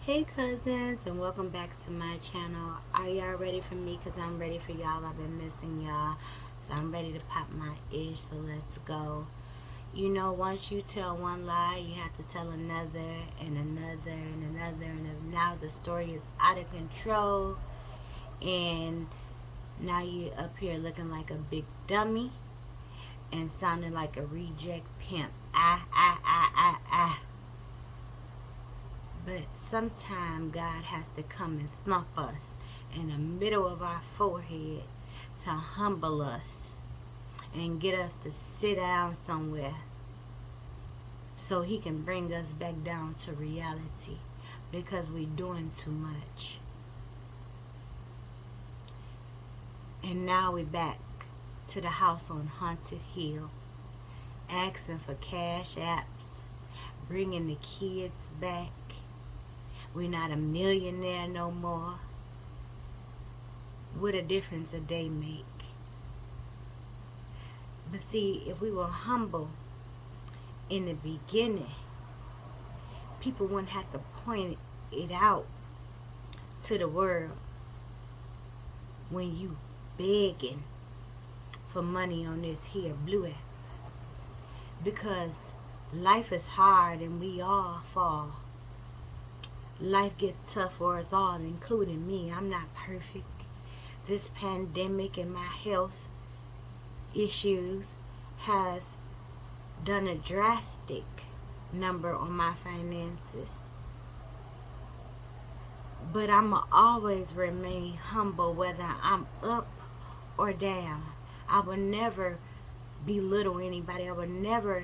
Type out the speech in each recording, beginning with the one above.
Hey cousins, and welcome back to my channel. Are y'all ready for me? Because I'm ready for y'all. I've been missing y'all. So I'm ready to pop my ish. So let's go. You know, once you tell one lie, you have to tell another and another and another. And now the story is out of control. And now you up here looking like a big dummy and sounding like a reject pimp. Ah. But sometime God has to come and thump us in the middle of our forehead to humble us and get us to sit down somewhere so he can bring us back down to reality because we're doing too much. And now we're back to the house on Haunted Hill, asking for cash apps, bringing the kids back. We're not a millionaire no more. What a difference a day make. But see, if we were humble in the beginning, people wouldn't have to point it out to the world when you begging for money on this here blue app. Because life is hard and we all fall. Life gets tough for us all, including me. I'm not perfect. This pandemic and my health issues has done a drastic number on my finances. But I'ma always remain humble whether I'm up or down. I will never belittle anybody. I will never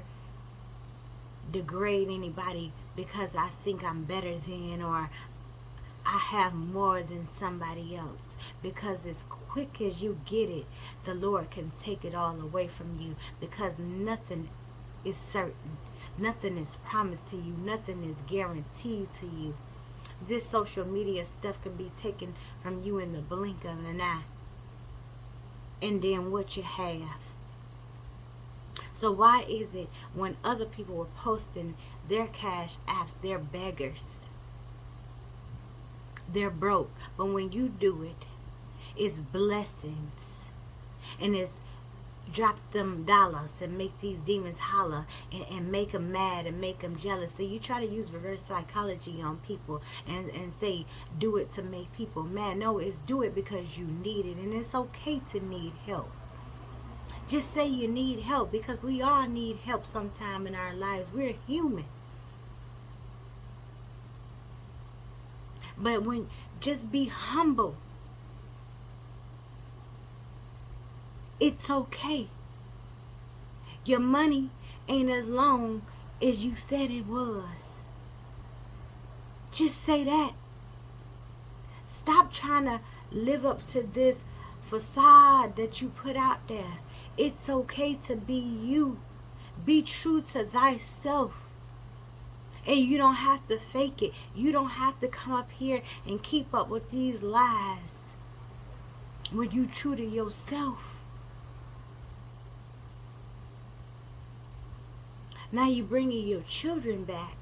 degrade anybody because I think I'm better than or I have more than somebody else. Because as quick as you get it, the Lord can take it all away from you, because nothing is certain. Nothing is promised to you. Nothing is guaranteed to you. This social media stuff can be taken from you in the blink of an eye. And then what you have. So why is it when other people were posting their cash apps, they're beggars, they're broke, but when you do it, it's blessings, and it's drop them dollars and make these demons holler and make them mad and make them jealous. So you try to use reverse psychology on people and say do it to make people mad. No, it's do it because you need it, and it's okay to need help. Just say you need help, because we all need help sometime in our lives. We're human. But when just be humble. It's okay. Your money ain't as long as you said it was. Just say that. Stop trying to live up to this facade that you put out there. It's okay to be you. Be true to thyself. And you don't have to fake it. You don't have to come up here and keep up with these lies when you true to yourself. Now you bringing your children back.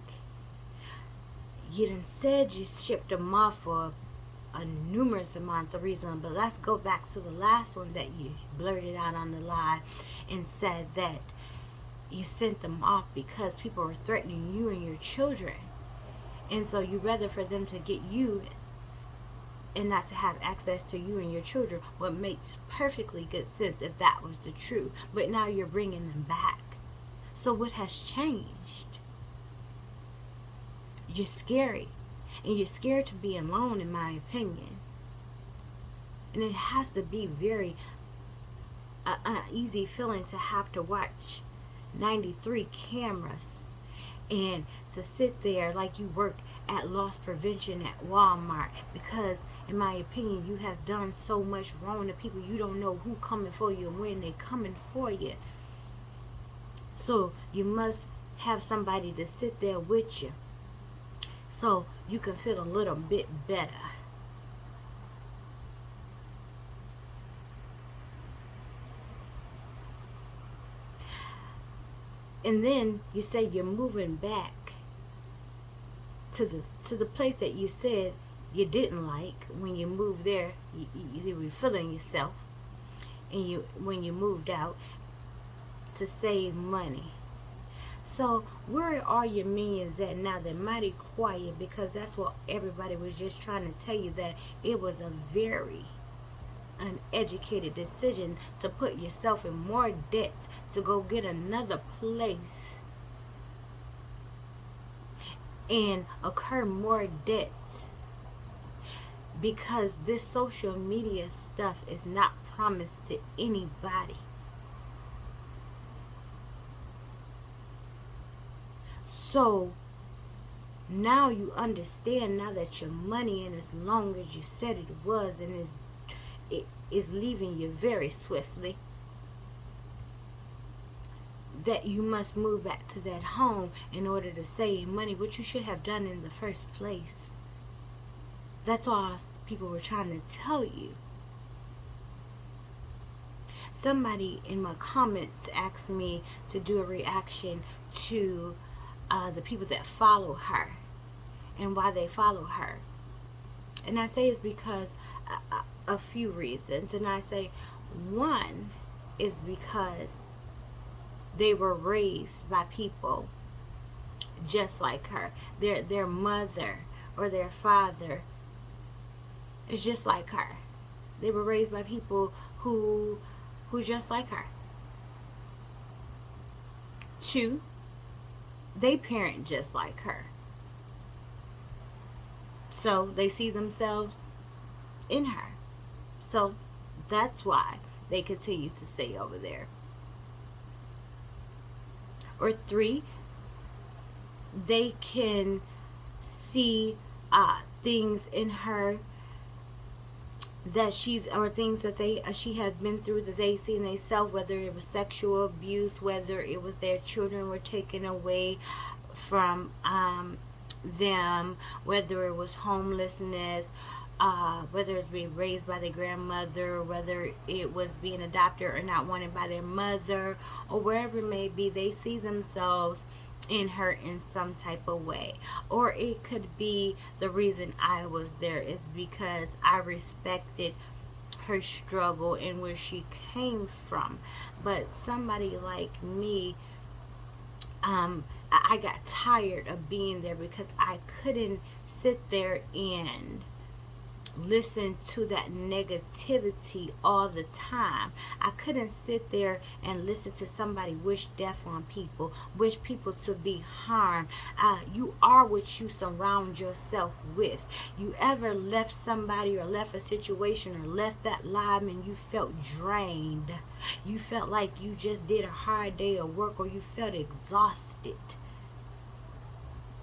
You done said you shipped them off for a numerous amounts of reasons, but let's go back to the last one that you blurted out on the lie and said that you sent them off because people were threatening you and your children, and so you rather for them to get you and not to have access to you and your children. What makes perfectly good sense if that was the truth. But now you're bringing them back. So what has changed? You're scary. And you're scared to be alone, in my opinion. And it has to be very easy feeling to have to watch 93 cameras and to sit there like you work at loss prevention at Walmart, because in my opinion you has done so much wrong to people. You don't know who coming for you and when they coming for you. So you must have somebody to sit there with you so you can feel a little bit better. And then you say you're moving back to the place that you said you didn't like. When you moved there, you were feeling yourself, and when you moved out to save money. So where are your millions at now? They're mighty quiet, because that's what everybody was just trying to tell you, that it was a very uneducated decision to put yourself in more debt to go get another place and incur more debt, because this social media stuff is not promised to anybody. So now you understand, now that your money, and as long as you said it was, and it is leaving you very swiftly, that you must move back to that home in order to save money, which you should have done in the first place. That's all people were trying to tell you. Somebody in my comments asked me to do a reaction to the people that follow her and why they follow her. And I say it's because a few reasons. And I say one is because they were raised by people just like her. Their mother or their father is just like her. They were raised by people who's just like her. Two, they parent just like her. So they see themselves in her. So that's why they continue to stay over there. Or three, they can see things in her that things that she had been through, that they see in themselves, whether it was sexual abuse, whether it was their children were taken away from them, whether it was homelessness, whether it's being raised by their grandmother, whether it was being adopted or not wanted by their mother, or wherever it may be. They see themselves in her in some type of way. Or it could be the reason I was there is because I respected her struggle and where she came from. But somebody like me, I got tired of being there, because I couldn't sit there and listen to that negativity all the time. I couldn't sit there and listen to somebody wish death on people, wish people to be harmed. You are what you surround yourself with. You ever left somebody or left a situation or left that live and you felt drained? You felt like you just did a hard day of work, or you felt exhausted,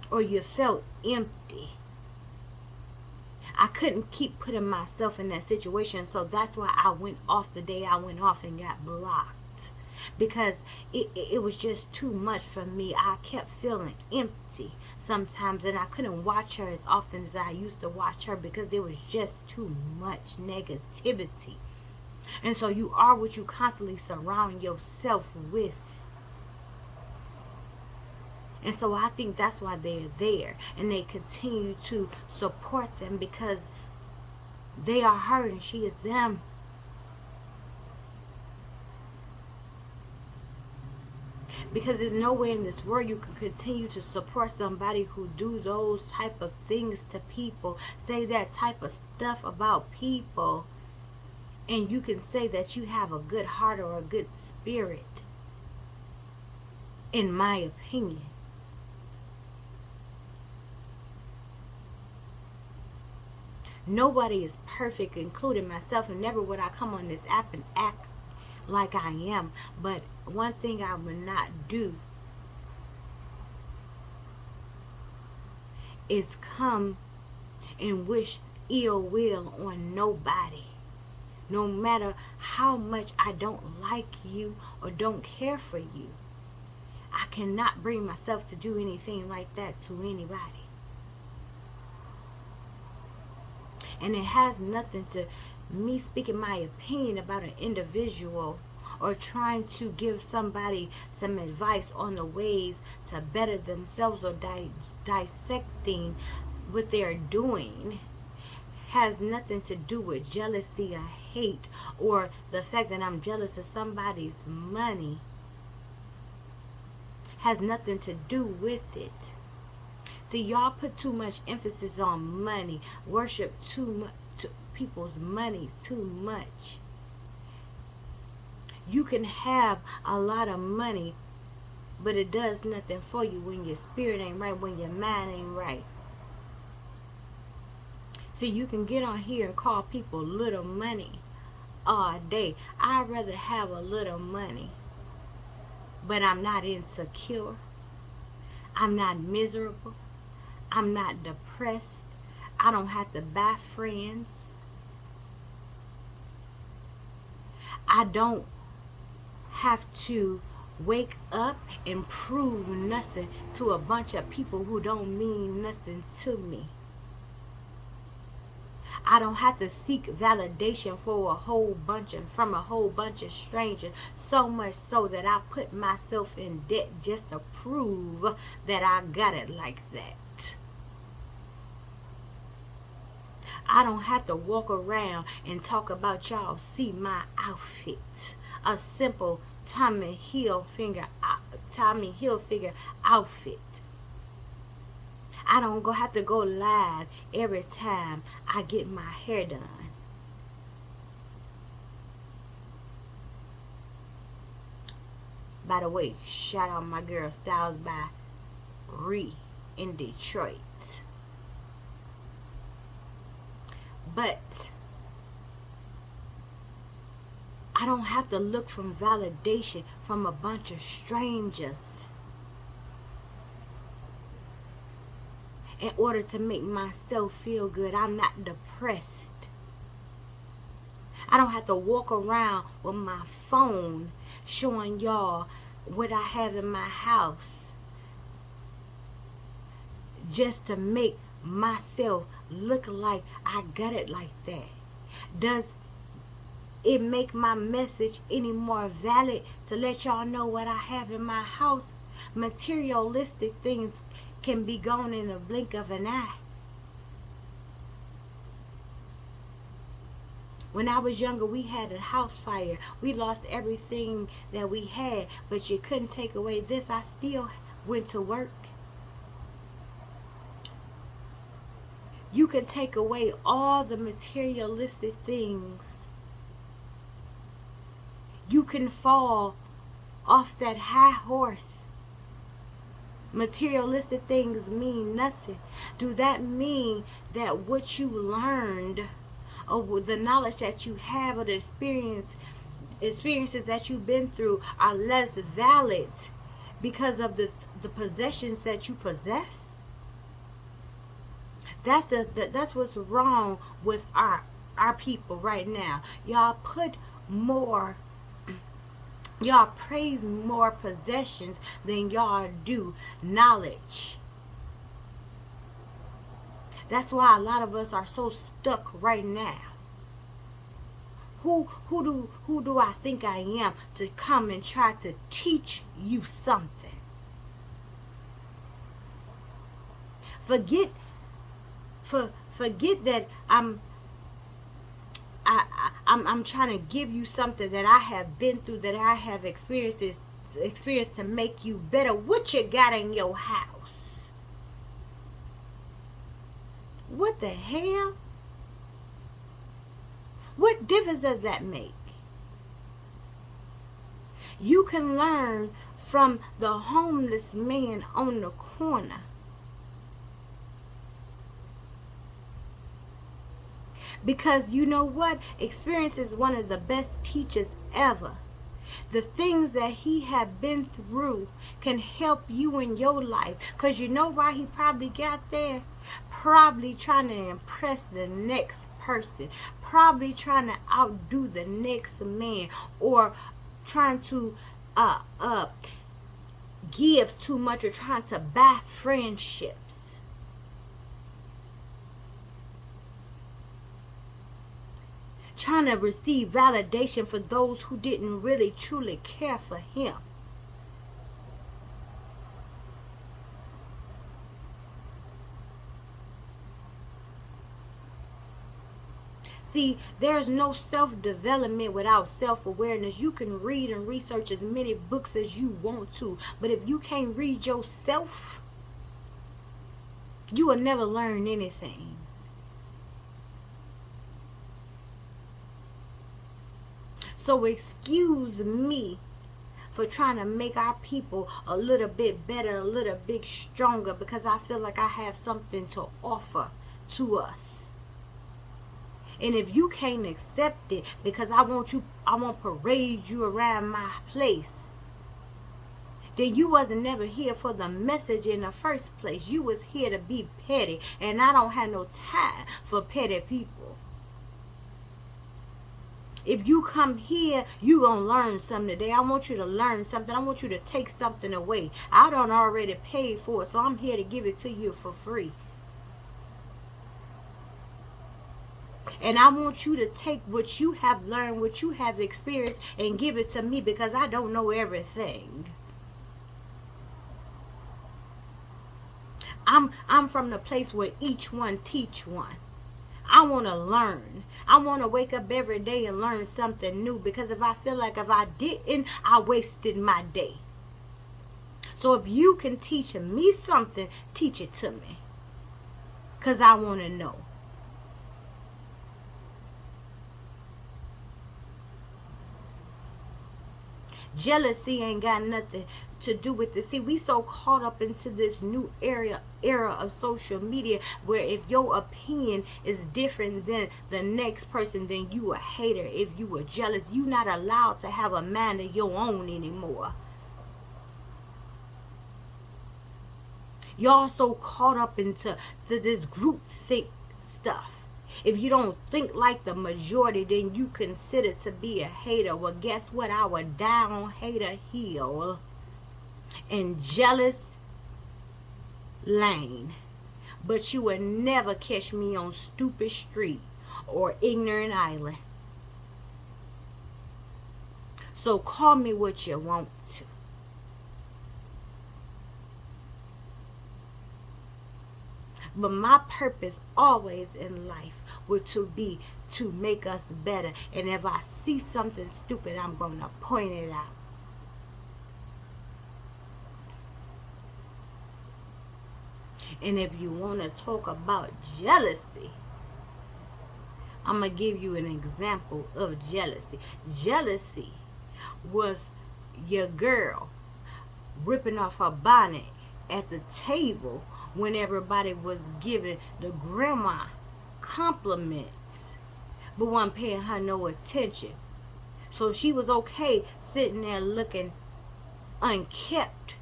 or you felt empty. I couldn't keep putting myself in that situation, so that's why I went off the day I went off and got blocked, because it was just too much for me. I kept feeling empty sometimes, and I couldn't watch her as often as I used to watch her, because there was just too much negativity. And so you are what you constantly surround yourself with. And so I think that's why they're there, and they continue to support them, because they are her and she is them. Because there's no way in this world you can continue to support somebody who do those type of things to people, say that type of stuff about people, and you can say that you have a good heart or a good spirit, in my opinion. Nobody is perfect, including myself, and never would I come on this app and act like I am. But one thing I will not do is come and wish ill will on nobody. No matter how much I don't like you or don't care for you, I cannot bring myself to do anything like that to anybody. And it has nothing to me speaking my opinion about an individual or trying to give somebody some advice on the ways to better themselves, or dissecting what they're doing, has nothing to do with jealousy or hate, or the fact that I'm jealous of somebody's money. Has nothing to do with it. See, y'all put too much emphasis on money, worship too much, people's money too much. You can have a lot of money, but it does nothing for you when your spirit ain't right, when your mind ain't right. So you can get on here and call people little money all day. I'd rather have a little money, but I'm not insecure. I'm not miserable. I'm not depressed. I don't have to buy friends. I don't have to wake up and prove nothing to a bunch of people who don't mean nothing to me. I don't have to seek validation from a whole bunch of strangers, so much so that I put myself in debt just to prove that I got it like that. I don't have to walk around and talk about y'all see my outfit. A simple Tommy Hilfiger outfit. I don't have to go live every time I get my hair done. By the way, shout out my girl Styles by Ree in Detroit. But I don't have to look for validation from a bunch of strangers in order to make myself feel good. I'm not depressed. I don't have to walk around with my phone showing y'all what I have in my house just to make myself look like I got it like that. Does it make my message any more valid to let y'all know what I have in my house? Materialistic things can be gone in a blink of an eye. When I was younger, we had a house fire. We lost everything that we had, but you couldn't take away this. I still went to work. You can take away all the materialistic things. You can fall off that high horse. Materialistic things mean nothing. Do that mean that what you learned, or the knowledge that you have, or the experiences that you've been through are less valid because of the possessions that you possess? That's what's wrong with our people right now. Y'all praise more possessions than y'all do knowledge. That's why a lot of us are so stuck right now. Who do I think I am to come and try to teach you something? Forget that I'm trying to give you something that I have been through, that I have experienced to make you better. What you got in your house? What the hell? What difference does that make? You can learn from the homeless man on the corner. Because you know what? Experience is one of the best teachers ever. The things that he had been through can help you in your life. Because you know why he probably got there? Probably trying to impress the next person. Probably trying to outdo the next man. Or trying to give too much, or trying to buy friendships. trying to receive validation for those who didn't really truly care for him. See, there's no self-development without self-awareness. You can read and research as many books as you want to, but if you can't read yourself, you will never learn anything. So excuse me for trying to make our people a little bit better, a little bit stronger, because I feel like I have something to offer to us. And if you can't accept it because I won't parade you around my place, then you wasn't never here for the message in the first place. You was here to be petty, and I don't have no time for petty people. If you come here, you gonna learn something today. I want you to learn something. I want you to take something away. I done already paid for it, so I'm here to give it to you for free. And I want you to take what you have learned, what you have experienced, and give it to me, because I don't know everything. I'm from the place where each one teach one. I want to learn. I want to wake up every day and learn something new, because if I feel like if I didn't, I wasted my day. So if you can teach me something, teach it to me, because I want to know. Jealousy ain't got nothing to do with it. See, we so caught up into this new era of social media, where if your opinion is different than the next person, then you a hater. If you are jealous, you not allowed to have a mind of your own anymore. Y'all so caught up into this group think stuff. If you don't think like the majority, then you consider to be a hater. Well, guess what? I will die on hater hill and jealous lane. But you will never catch me on stupid street or ignorant island. So call me what you want to. But my purpose always in life was to make us better. And if I see something stupid, I'm going to point it out. And if you want to talk about jealousy, I'm going to give you an example of jealousy. Jealousy was your girl ripping off her bonnet at the table when everybody was giving the grandma compliments, but wasn't paying her no attention. So she was okay sitting there looking unkept,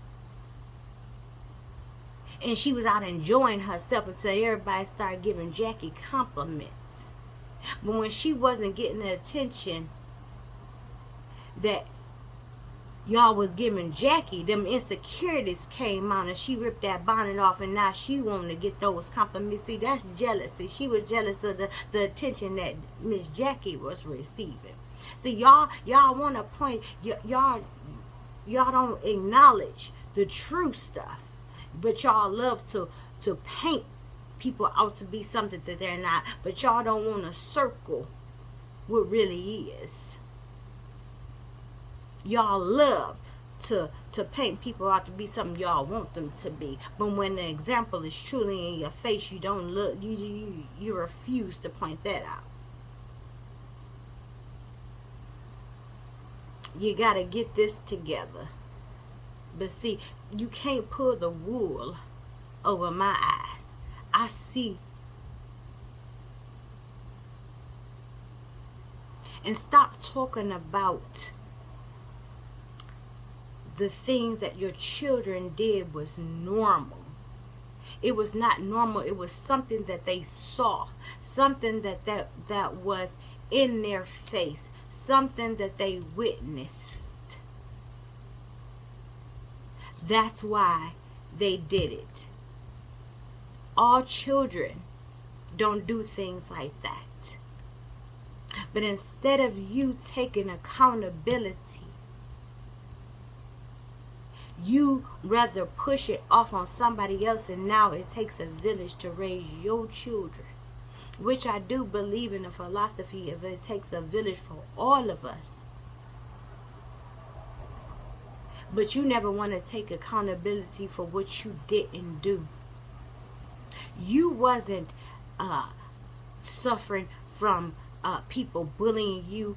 and she was out enjoying herself until everybody started giving Jackie compliments. But when she wasn't getting the attention that y'all was giving Jackie, them insecurities came out, and she ripped that bonnet off, and now she wanted to get those compliments. See, that's jealousy. She was jealous of the attention that Miss Jackie was receiving. See, y'all want to point, y'all don't acknowledge the true stuff, but y'all love to paint people out to be something that they're not, but y'all don't want to circle what really is. Y'all love to paint people out to be something y'all want them to be, but when the example is truly in your face, you don't look, you refuse to point that out. You gotta get this together. But see, you can't pull the wool over my eyes. I see. And stop talking about the things that your children did was normal. It was not normal. It was something that they saw, something that was in their face, something that they witnessed. That's why they did it. All children don't do things like that. But instead of you taking accountability, you rather push it off on somebody else, and now it takes a village to raise your children. Which I do believe in the philosophy of it takes a village for all of us. But you never want to take accountability for what you didn't do. You wasn't suffering from people bullying you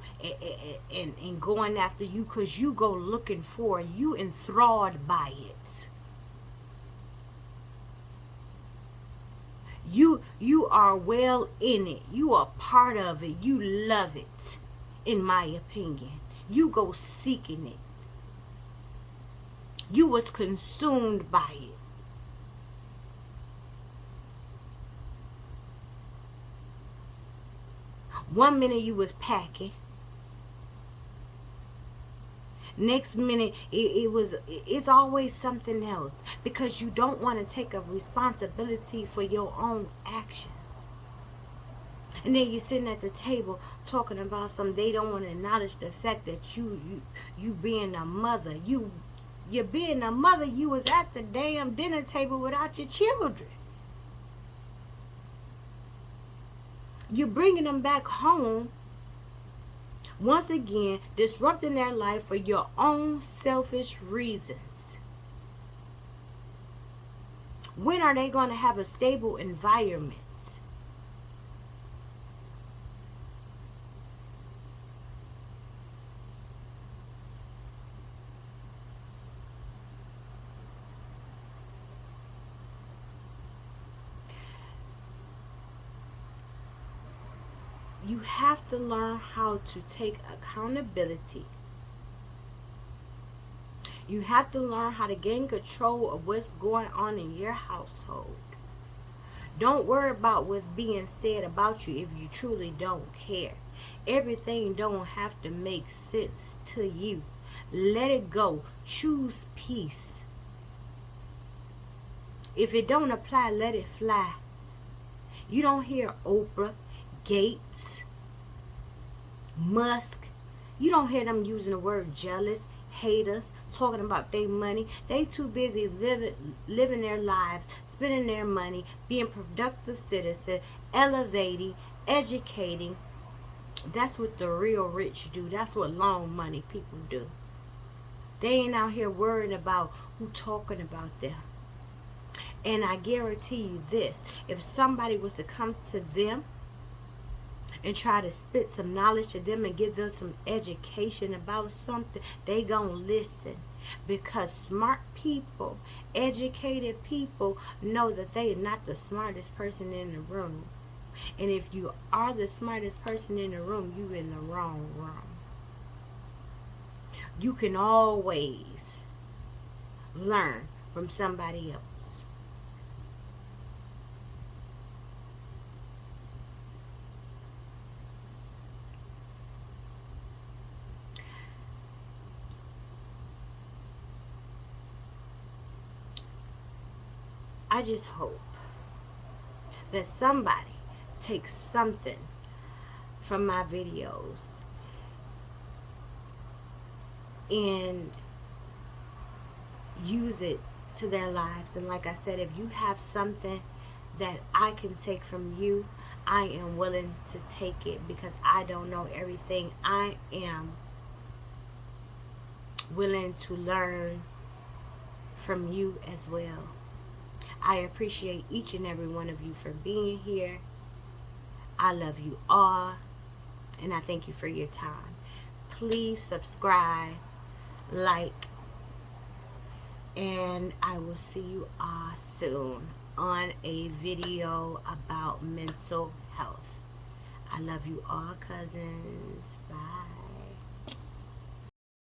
and going after you because you go looking for it. You enthralled by it. You are well in it. You are part of it. You love it, in my opinion. You go seeking it. You was consumed by it. One minute you was packing. Next minute it's always something else, because you don't want to take a responsibility for your own actions. And then you're sitting at the table talking about something. They don't want to acknowledge the fact that you being a mother. You're being a mother. You was at the damn dinner table without your children. You're bringing them back home, once again, disrupting their life for your own selfish reasons. When are they going to have a stable environment? You have to learn how to take accountability. You have to learn how to gain control of what's going on in your household. Don't worry about what's being said about you if you truly don't care. Everything don't have to make sense to you. Let it go. Choose peace. If it don't apply, let it fly. You don't hear Oprah, Gates, Musk. You don't hear them using the word jealous, haters, talking about their money. They too busy living their lives, spending their money, being productive citizens, elevating, educating. That's what the real rich do. That's what long money people do. They ain't out here worrying about who talking about them. And I guarantee you this, if somebody was to come to them and try to spit some knowledge to them and give them some education about something, they gonna listen. Because smart people, educated people, know that they are not the smartest person in the room. And if you are the smartest person in the room, you in the wrong room. You can always learn from somebody else. I just hope that somebody takes something from my videos and use it to their lives. And like I said, if you have something that I can take from you, I am willing to take it, because I don't know everything. I am willing to learn from you as well. I appreciate each and every one of you for being here. I love you all, and I thank you for your time. Please subscribe, like, and I will see you all soon on a video about mental health. I love you all, cousins. Bye.